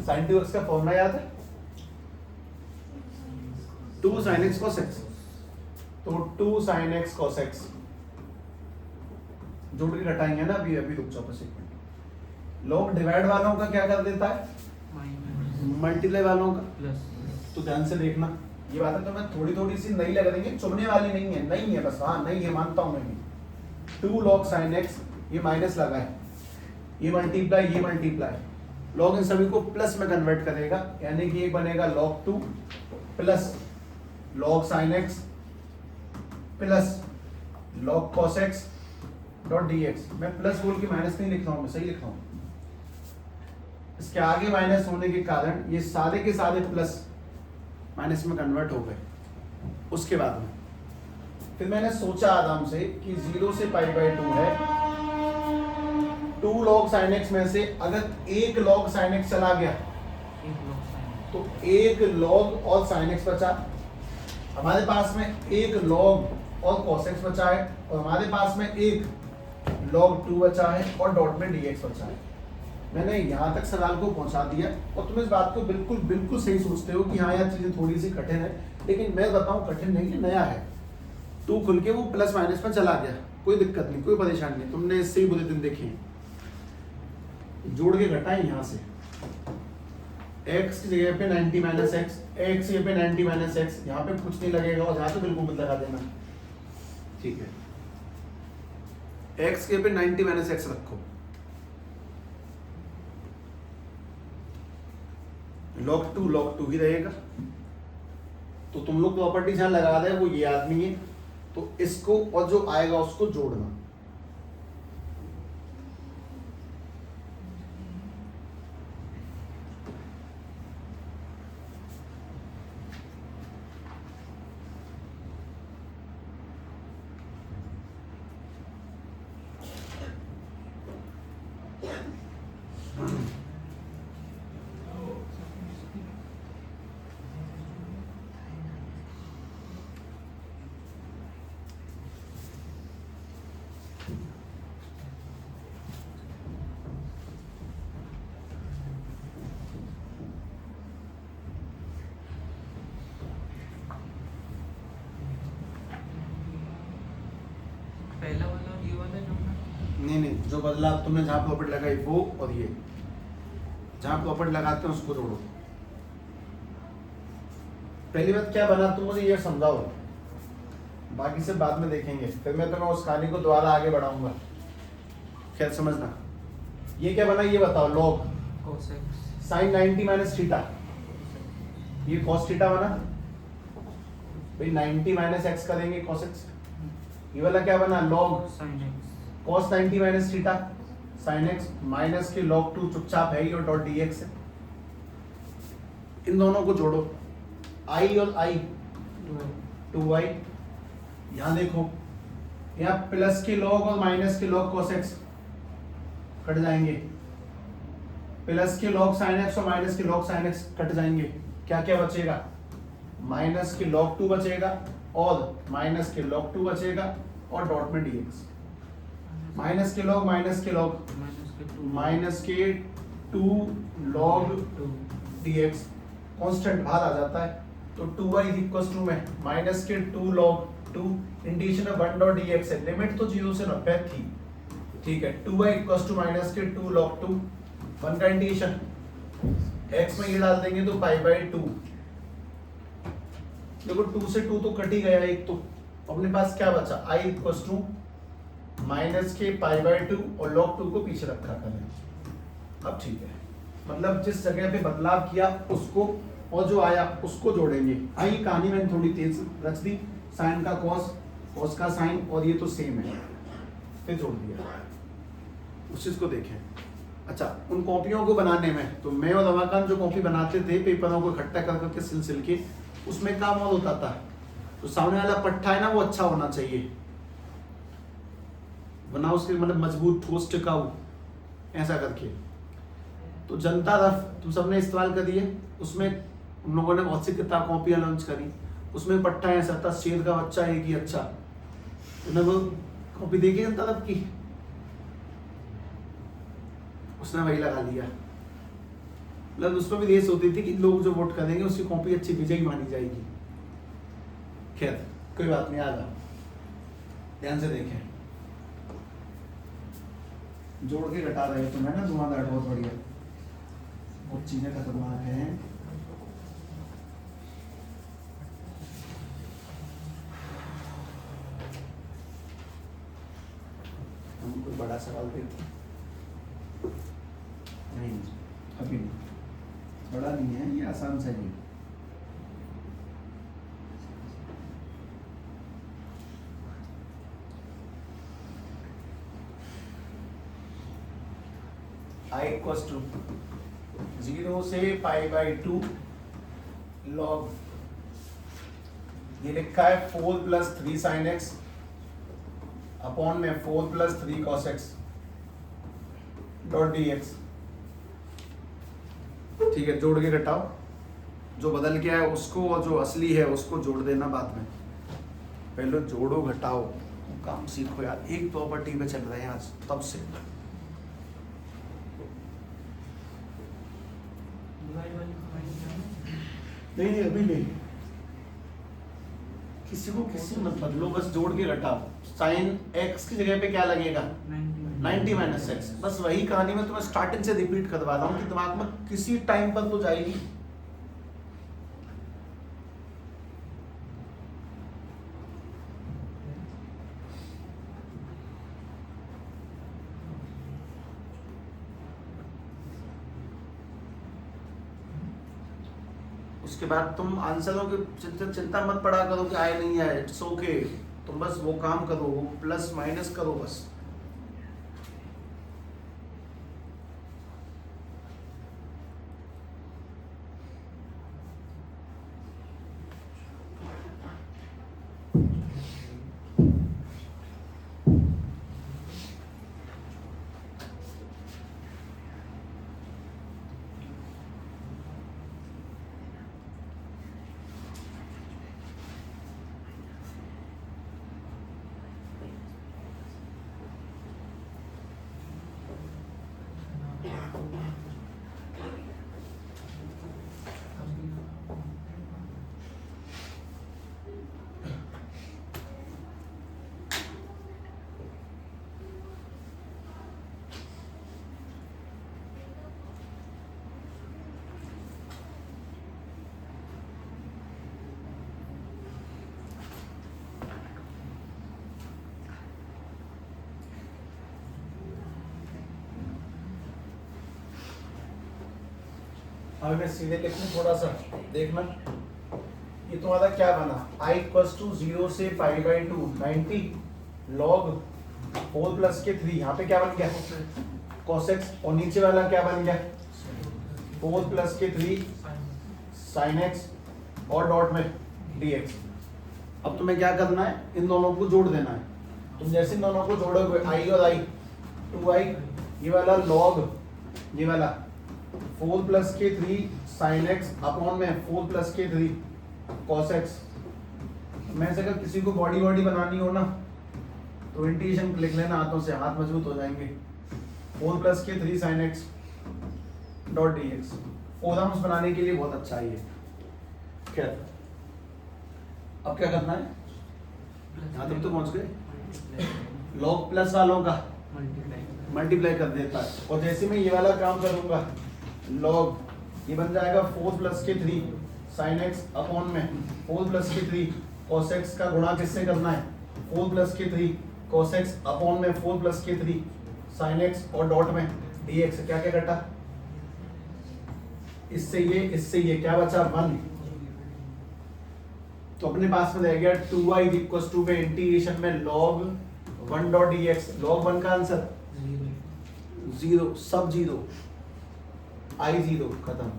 sin 2x का फॉर्मूला याद है, 2 sin x cos x। तो 2 sin x cos x जोड़ के घटाएंगे ना, अभी रुक जाओ बस एक मिनट। log डिवाइड वालों का क्या कर देता है, मल्टीप्लाई वालों का प्लस। तो ध्यान से देखना, ये बात है तो मैं थोड़ी थोड़ी सी नई लगा देंगे, चुभने वाली नहीं है बस, हाँ नहीं है मानता हूं मैं भी। 2 log sin x, ये माइनस लगा है, ये मल्टीप्लाई, log इन सभी को प्लस में कन्वर्ट करेगा, यानी कि ये बनेगा log 2 plus log sin x plus log cos x dot dx। मैं प्लस बोल के माइनस नहीं लिख रहा हूं, मैं सही लिख रहा हूं। इसके आगे माइनस होने के कारण ये सारे के सारे प्लस माइनस में कन्वर्ट हो गए। उसके बाद में फिर मैंने सोचा आराम से कि 0 से π/2 है, 2 log sin x में से अगर 1 log sin x चला गया तो 1 log और sin x बचा, हमारे पास में 1 log और cos x बचा है, और हमारे पास में 1 log 2 बचा है, और डॉट में dx बचा है। मैंने यहाँ तक सवाल को पहुँचा दिया और तुम इस बात को बिल्कुल बिल्कुल सही सोचते हो कि हाँ यार चीज़ें थोड़ी सी कठिन है, लेकिन मैं बताऊँ कठिन नहीं कि नया है। तू खुल के वो प्लस माइनस में चला गया, कोई दिक्कत नहीं, कोई परेशानी नहीं, तुमने इससे ही बुरे दिन देखे हैं। जोड़ के घटाएं यहाँ से, x की जगह पे 90 माइनस एक्स, x की जगह पे 90 माइनस एक्स, यहाँ पे कुछ नहीं लगेगा और यहाँ पे बिल्कुल मत लगा देना, ठीक है। x के पे 90 माइनस एक्स रखो, log 2 ही रहेगा। तो तुम लोग प्रॉपर्टी जहां लगा दे वो ये आदमी है, तो इसको और जो आएगा उसको जोड़ना। पहला वाला और ये वाला जोड़ना। नहीं, जो बदला तुमने जहां प्रॉपर्टी लगाई वो और ये, जहां प्रॉपर्टी लगाते हैं उसको जोड़ो। पहली बात क्या बना तुम मुझे ये समझाओ, बाकी से बाद में देखेंगे, फिर मैं तुम्हें उस कहानी को दोबारा आगे बढ़ाऊंगा, खैर समझना। ये क्या बना ये बताओ, log cos x sine 90 minus theta, ये cos थीटा बना भाई, 90 माइनस एक्स करेंगे cos x। ये वाला क्या बना, log sin x cos 90 minus theta sin x, minus के log 2 चुपचाप है ही और डॉट dx है। इन दोनों को जोड़ो, i और i 2i, यहाँ देखो यहाँ प्लस के log और माइनस के log cos x कट जाएंगे, प्लस के log sin x और माइनस के log sin x कट जाएंगे, क्या क्या बचेगा, माइनस के log 2 बचेगा और माइनस के log 2 बचेगा और डॉट में dx, माइनस के log माइनस के 2 log dx कांस्टेंट बाहर आ जाता है, तो 2y इक्वल्स टू में माइनस के 2 log 2 इंटीग्रेशन में 1 डॉट dx है, लिमिट तो 0 से 90 थी, ठीक है। 2y इक्वल्स टू माइनस के 2 log 2, 1 का इंटीग्रेशन x में ये डाल देंगे तो पाई बाई 2, देखो 2 से 2 तो कट ही गया एक, तो अपने पास क्या बचा, i इक्वल्स टू माइनस के पाई बाई 2 और log 2 को पीछे रखा करें। अब ठीक है, मतलब जिस जगह पे बदलाव किया उसको और जो आया उसको जोड़ेंगे। आई कहानी मैंने थोड़ी तेज रच दी, साइन का कॉस, कॉस का साइन, और ये तो सेम है, फिर जोड़ दिया। उस चीज को देखें। अच्छा, उन कॉपियों को बनाने में तो मैं और रमाकांत जो कॉपी बनाते थे पेपरों को इकट्ठा कर करके सिल के, उसमें काम और होता था, तो सामने वाला पट्टा है ना वो अच्छा होना चाहिए, बना उसके मतलब मजबूत ठोस टिकाऊ ऐसा करके। तो जनता रफ तुम सबने इस्तेमाल कर दिए, उसमें उन लोगों ने बहुत सी किताब कॉपियां लॉन्च करी, उसमें पट्टा ऐसा था, शेर का बच्चा एक ही अच्छा, तुमने वो कॉपी देखी जनता रफ की, उसने वही लगा लिया। मतलब उसमें भी रेस होती थी कि लोग जो वोट करेंगे उसकी कॉपी अच्छी विजयी मानी जाएगी। खैर कोई बात नहीं, आगा ध्यान से देखें, जोड़ के घटा रहे तुम है ना, तुम्हारा बहुत बढ़िया, बहुत चीजें खतरनाक हैं। हम कोई बड़ा सवाल देते नहीं, अभी नहीं, बड़ा नहीं है ये, आसान सा ही। i इक्वल्स टू 0 से पाई बाई 2 log, ये लिखा है 4 प्लस 3 साइन एक्स अपॉन में 4 plus 3 cos x dot d x, ठीक है। जोड़ के घटाओ, जो बदल गया है उसको और जो असली है उसको जोड़ देना बाद में, पहले जोड़ो घटाओ काम सीखो यार, एक प्रॉपर्टी पे चल रहे हैं आज तब से। डिवाइड वाली कमांड क्या है? नहीं अभी नहीं, किसी को किसी मत बदलो, बस जोड़ के घटाओ। साइन x की जगह पे क्या लगेगा 90 माइनस एक्स। बस वही कहानी में तुम्हें स्टार्टिंग से रिपीट करवा रहा हूँ कि दिमाग में किसी टाइम पर तो जाएगी। उसके बाद तुम आंसरों की चिंता मत पड़ा करो कि आए नहीं आए, इट्स ओके। तुम बस वो काम करो, वो प्लस माइनस करो बस। अब मैं सीधे लिखूं थोड़ा सा, देखना ये तुम्हारा क्या बना। i इक्वल्स टू 0 से पाई बाई 2 90 log 4 प्लस के 3, यहाँ पे क्या बन गया cos x, और नीचे वाला क्या बन गया 4 प्लस के 3 sin x और डॉट में dx। अब तुम्हें क्या करना है, इन दोनों को जोड़ देना है। तुम जैसे इन दोनों को जोड़ोगे i और i 2i, ये वाला log ये वाला 4 प्लस के 3 sin x अपॉन में 4 प्लस के 3 cos x। मैं से अगर किसी को बॉडी बनानी हो ना तो इंटीग्रेशन लिख लेना हाथों से, हाथ मजबूत हो जाएंगे। 4 प्लस के 3 sin x dot dx forums बनाने के लिए बहुत अच्छा है ये। खैर अब क्या करना है, यहाँ तक तो पहुंच गए। log प्लस वालों का मल्टीप्लाई कर देता है, और जैसे मैं ये वाला काम करूंगा log ये बन जाएगा 4 प्लस के 3 sin x अपॉन में 4 प्लस के 3 cos x का गुणा किससे करना है 4 प्लस के 3 cos x अपॉन में 4 प्लस के 3 sin x और डॉट में dx। क्या क्या कटा, इससे ये क्या बचा 1। तो अपने पास में रह गया 2i इक्वल्स टू में इंटीग्रेशन में log 1 डॉट dx। log 1 का आंसर 0, सब 0, i 0 खत्म।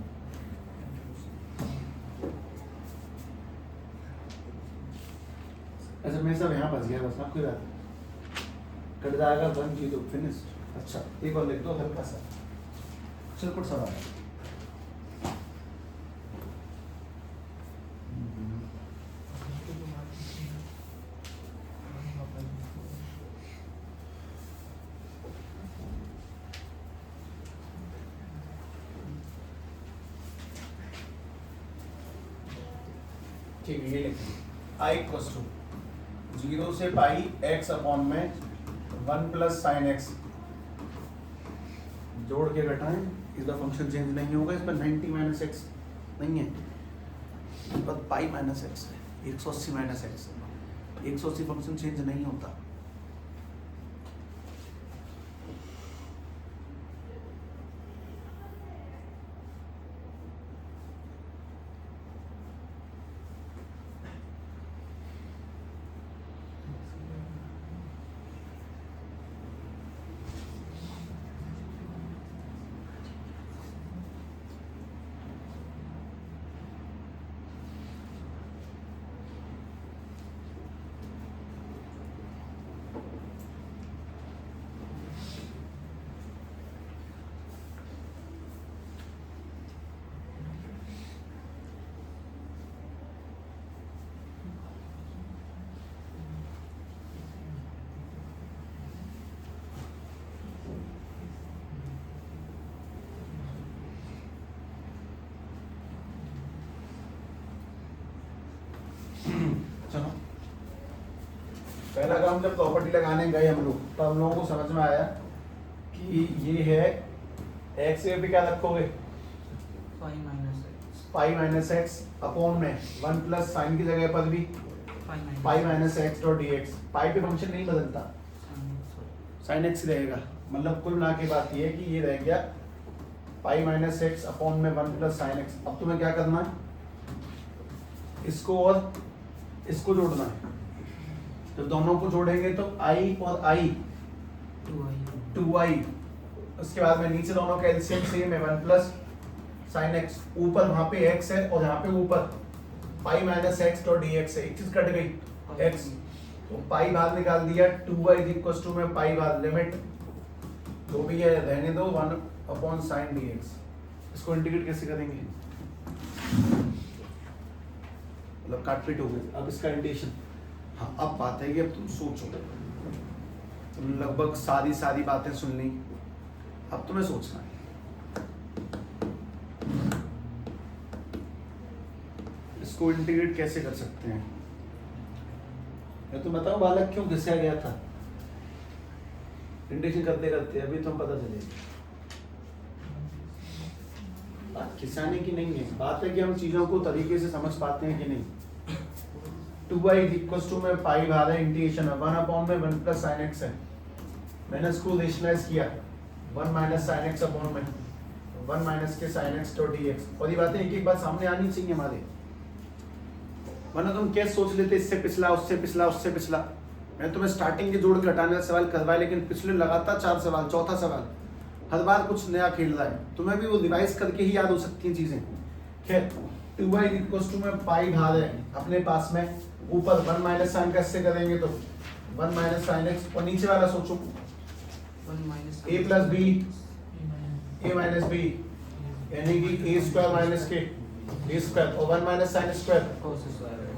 ऐसे मैं सब यहाँ फंस गया बस, आपको याद कट जाएगा 1 0 फिनिश्ड। अच्छा एक और लिख दो हल्का सा, चल कुछ सवाल है। ठीक है, ये लिखिए i इक्वल्स टू 0 से पाई x अपॉन में 1 प्लस साइन x, जोड़ के घटाएं। इसका फंक्शन चेंज नहीं होगा, इस पर 90 माइनस एक्स नहीं है, इस पर पाई माइनस एक्स है, 180 माइनस एक्स है। 180 फंक्शन चेंज नहीं होता। पहला काम जब प्रॉपर्टी लगाने गए हम लोग तो हम लोगों को समझ में आया कि ये है एक्स पे क्या रखोगे पाई माइनस एक्स अपॉन में 1 प्लस साइन की जगह पर भी pi minus x dot d x. Pi पे फंक्शन नहीं बदलता, साइन एक्स रहेगा। मतलब कुल मिला के बात ये है कि ये रह गया पाई माइनस एक्स अपॉन में 1 प्लस साइन एक्स। अब तुम्हें क्या करना है, इसको और इसको जोड़ना है। जब दोनों को जोड़ेंगे तो आई और आई 2i, उसके बाद में नीचे दोनों का एलसीएम सेम है 1 प्लस साइन एक्स। ऊपर वहां पे x है और यहाँ पे ऊपर पाई minus x dot d x है, एक चीज कट गई x, तो पाई बाहर निकाल दिया 2y इक्वल टू में पाई बाहर लिमिट जो भी है रहने दो 1 अपॉन साइन डी एक्स। इसको इंटीग्रेट कैसे करेंगे, मतलब काट पीट हो गई। अब इसका इंटीग्रेशन, हाँ अब बात है कि अब तुम सोचो, तुम लगभग सारी बातें सुन ली, अब तुम्हें सोचना है इसको इंटीग्रेट कैसे कर सकते हैं। मैं तो बताऊं बालक क्यों घिसा गया था इंटीग्रेशन करते करते, अभी तुम पता चलेगा। बात खिसाने की नहीं है, बात है कि हम चीजों को तरीके से समझ पाते हैं कि नहीं। 2y इक्वल टू में पाई बाहर है, इंटीग्रेशन है 1 अपॉन में 1 प्लस साइन एक्स है। मैंने इसको रेशनलाइज किया 1 माइनस साइन एक्स अपॉन में 1 माइनस के sine x dot d x. और ये बातें एक एक बात सामने आनी चाहिए हमारे, वरना तुम क्या सोच लेते इससे पिछला उससे पिछला उससे पिछला। मैंने तुम्हें स्टार्टिंग के जोड़ के हटाने का सवाल करवाया, लेकिन पिछले लगातार 4 सवाल, चौथा सवाल हर बार कुछ नया खेल रहा है। तुम्हें भी वो रिवाइज करके ही याद हो सकती हैं चीजें। खैर 2y इक्वल टू में पाई बाहर है अपने पास में, ऊपर 1 माइनस साइन कैसे करेंगे तो 1 माइनस साइन एक्स, और नीचे वाला सोचो a plus b a minus b, यानी कि a स्क्वायर माइनस के a स्क्वायर और 1 minus sine square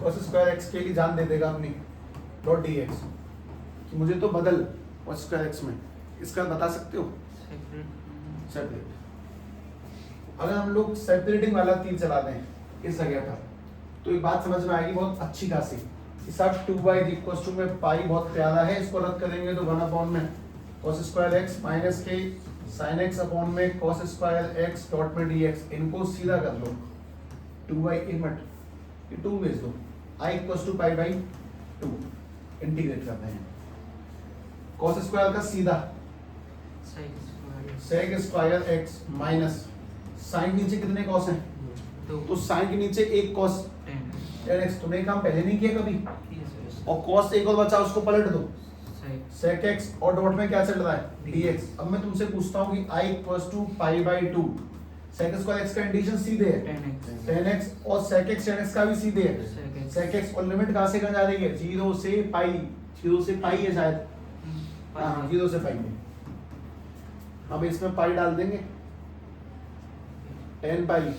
cos square x के लिए जान दे देगा अपनी डॉट डी एक्स कि मुझे तो बदल cos स्क्वायर x में। इसका बता सकते हो सेपरेट। अगर हम लोग सेपरेटिंग वाला तीर चला दें इस जगह पर तो एक बात समझ में आएगी बहुत अच्छी खासी। इस 2y इक्वल टू में पाई बहुत प्यारा है, इसको रद्द करेंगे तो 1 अपॉन में cos स्क्वायर x माइनस के sin x अपॉन में cos स्क्वायर x डॉट में dx। इनको सीधा कर लो 2y इमट ये 2 भेज दो, i equal to pi by 2 integrate करते हैं। cos स्क्वायर का सीधा sec square x minus sine नीचे कितने cos हैं, तो साइन के नीचे एक cos tan x। तुमने काम पहले नहीं किया कभी, और cos एक और बचा उसको पलट दो sec x और डॉट में क्या चल रहा है dx। अब मैं तुमसे पूछता हूँ कि i equal to pi by 2 sec square x का इंटीग्रेशन सीधे है tan x और sec x tan x का भी सीधे है sec x, और लिमिट कहाँ से कहाँ जा रही है 0 से पाई, 0 से पाई है शायद, हाँ 0 से पाई में। अब इसमें पाई डाल देंगे tan पाई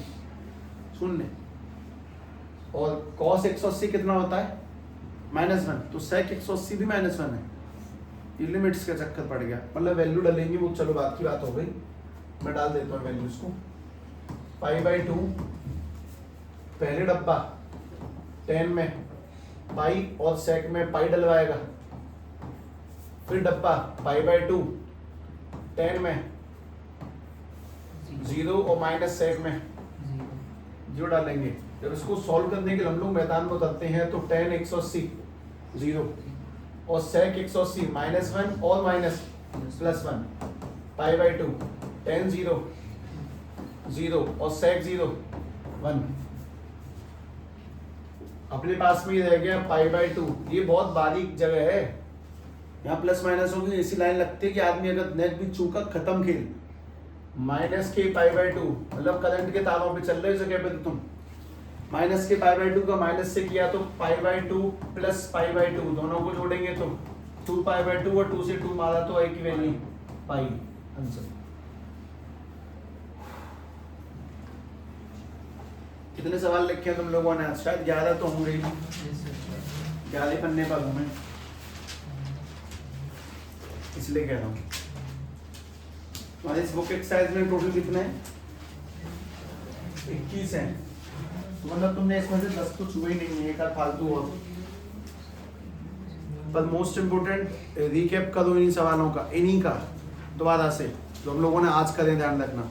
शून्य, और cos 180 कितना होता है -1, तो sec 180 भी -1 है। ये लिमिट्स का चक्कर पड़ गया, मतलब वैल्यू डालेंगे वो चलो बात की बात हो गई। मैं डाल देता हूँ वैल्यूज को, पाई बाई 2 पहले डब्बा tan में पाई और sec में पाई डलवाएगा, फिर डब्बा पाई बाई 2 tan में 0 और माइनस sec में 0 डालेंगे। जब इसको सॉल्व करने के लिए हम लोग मैदान में उतरते हैं तो tan 180 0 और sec 180 -1 और माइनस +1 पाई बाई 2 tan 0 0 और sec 0 1। अपने पास में ये रह गया पाई बाई 2। ये बहुत बारीक जगह है, यहाँ प्लस माइनस होगी ऐसी लाइन लगती है कि आदमी अगर नेट भी चूका खत्म खेल। माइनस के पाई बाई 2 मतलब करंट के तारों पे चल रहे हो जगह पे, तो तुम माइनस के पाई बाई 2 का माइनस से किया तो पाई बाई 2 प्लस पाई बाई 2 दोनों को जोड़ेंगे तो 2 पाई बाई 2 और 2 से 2 मारा तो एक ही वैल्यू पाई। आंसर कितने सवाल लिखे हैं तुम लोगों ने? शायद 11 तो होंगे ही, 11 पन्ने पर हूँ मैं, इसलिए कह रहा हूँ। तुम्हारे इस बुक एक्सरसाइज में टोटल कितने हैं? 21 हैं, तो मतलब तुमने इसमें से 10 तो छुए ही नहीं है, एक आध फालतू और पर मोस्ट इम्पोर्टेंट रिकैप करो इन्हीं सवालों का, इन्हीं का दोबारा से जो हम लोगों ने आज करें, ध्यान रखना।